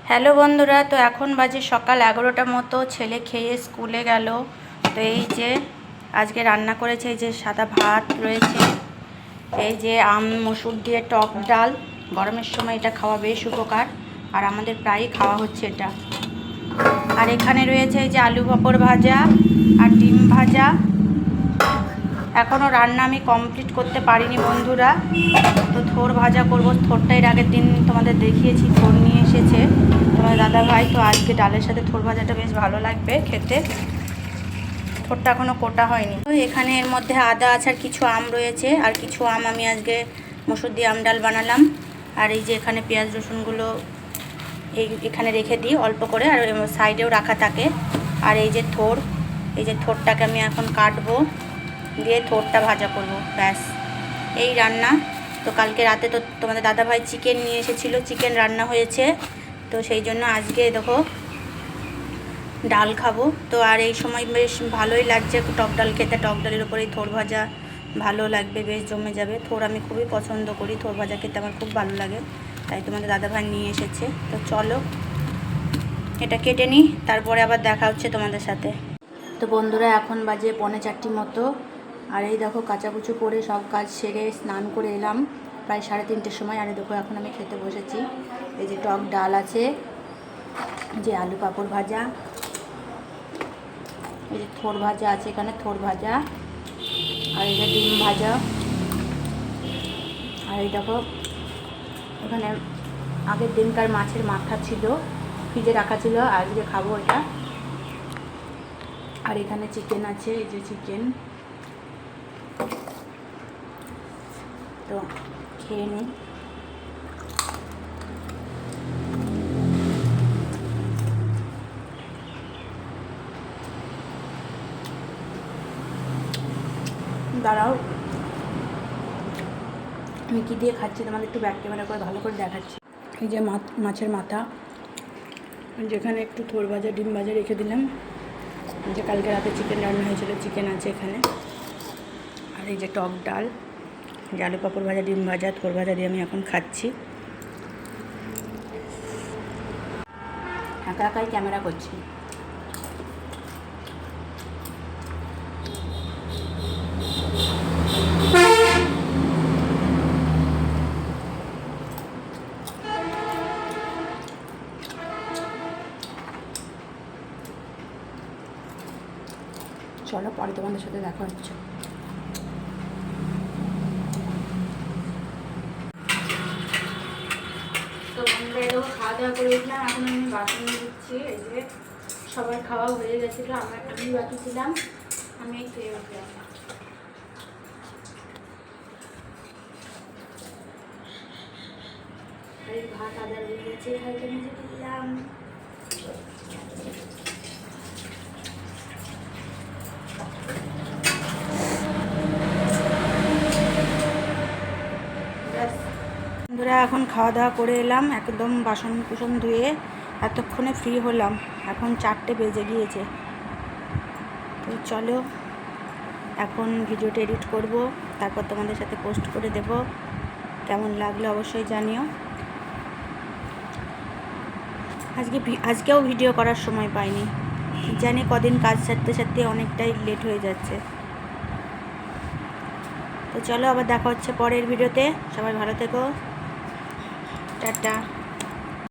Hello বন্ধুরা, তো এখন বাজে সকাল 11টার মতো। ছেলে খেয়ে স্কুলে গেল। তো এই যে আজকে রান্না করেছে, এই যে সাদা ভাত রয়েছে, এই যে আম মসুর দিয়ে টক ডাল। গরমের সময় এটা খাওয়া বেশ উপকার, আর আমাদের প্রায়ই খাওয়া হচ্ছে এটা। আর এখানে রয়েছে এই যে আলু পাঁপড় ভাজা আর ডিম ভাজা। এখনও রান্না আমি কমপ্লিট করতে পারিনি বন্ধুরা। তো থোর ভাজা করব। থোরটা এর আগের দিন তোমাদের দেখিয়েছি, থোর নিয়ে এসেছে তোমার দাদা ভাই। তো আজকে ডালের সাথে থোর ভাজাটা বেশ ভালো লাগবে খেতে। থোরটা এখনও কোটা হয়নি। তো এখানে এর মধ্যে আদা আছে, আর কিছু আম রয়েছে, আর কিছু আম আমি আজকে মসুর দিয়ে আম ডাল বানালাম। আর এই যে এখানে পেঁয়াজ রসুনগুলো এখানে রেখে দিই অল্প করে, আর সাইডেও রাখা থাকে। আর এই যে থোর, এই যে থোরটাকে আমি এখন কাটবো, দিয়ে থোরটা ভাজা করব, ব্যাস এই রান্না। তো কালকে রাতে তো তোমাদের দাদাভাই চিকেন নিয়ে এসেছিলো, চিকেন রান্না হয়েছে। তো সেই জন্য আজকে দেখো ডাল খাবো। তো আর এই সময় বেশ ভালোই লাগছে টক ডাল খেতে। টক ডালের ওপরেই থোর ভাজা ভালো লাগবে, বেশ জমে যাবে। থোর আমি খুবই পছন্দ করি, থোর ভাজা খেতে আমার খুব ভালো লাগে, তাই তোমাদের দাদাভাই নিয়ে এসেছে। তো চলো এটা কেটে নিই, তারপরে আবার দেখা হচ্ছে তোমাদের সাথে। তো বন্ধুরা এখন বাজে 3:45 মতো। আর এই দেখো কাচাকুচু করে সব কাজ সেরে স্নান করে এলাম প্রায় 3:30টার সময়। আর দেখো এখন আমি খেতে বসেছি। এই যে টক ডাল আছে, যে আলু পাঁপড় ভাজা, এই যে থোর ভাজা আছে এখানে, থোর ভাজা, আর এই যে ডিম ভাজা। আর এই দেখো এখানে আগের দিনকার মাছের মাথা ছিল, ফ্রিজে রাখা ছিল, আজকে খাবো এটা। আর এখানে চিকেন আছে, এই যে চিকেন। তো খেয়ে নিই। দাঁড়াও, আমি কী দিয়ে খাচ্ছি তোমাদের একটু ব্যাক ক্যামেরা করে ভালো করে দেখাচ্ছি। এই যে মাছের মাথা, যেখানে একটু থোর ভাজা ডিম ভাজা রেখে দিলাম, যে কালকে রাতে চিকেন রান্না হয়েছিল, চিকেন আছে এখানে। আর এই যে টক ডাল, যে আলু পাঁপড় ভাজা ডিম ভাজা থোর ভাজা দিয়ে আমি এখন খাচ্ছি। একা একাই ক্যামেরা করছি। চলো পরে তোমাদের সাথে দেখা হচ্ছে। তো বন্ধুরা এরকম খাওয়া দাওয়া করে উঠলাম, এখন আমি বাসন দিচ্ছি। এই যে সবার খাওয়া হয়ে গেছিলো, আমি বাকি ছিলাম, আমি খেয়ে উঠলাম। আর এই ভাত আদা হয়ে গেছে, হালকা নিজে দিলাম। বন্ধুরা এখন খাওয়া দাওয়া করে এলাম, একদম বাসন কুসন ধুয়ে এতক্ষণে ফ্রি হলাম। এখন 4টে বেজে গিয়েছে। তো চলো এখন ভিডিওটা এডিট করব, তারপর তোমাদের সাথে পোস্ট করে দেব। কেমন লাগলো অবশ্যই জানিও। আজকেও ভিডিও করার সময় পাইনি, জানি কদিন কাজ সারতে সারতে অনেকটাই লেট হয়ে যাচ্ছে। তো চলো আবার দেখা হচ্ছে পরের ভিডিওতে। সবাই ভালো থেকো, টাটা।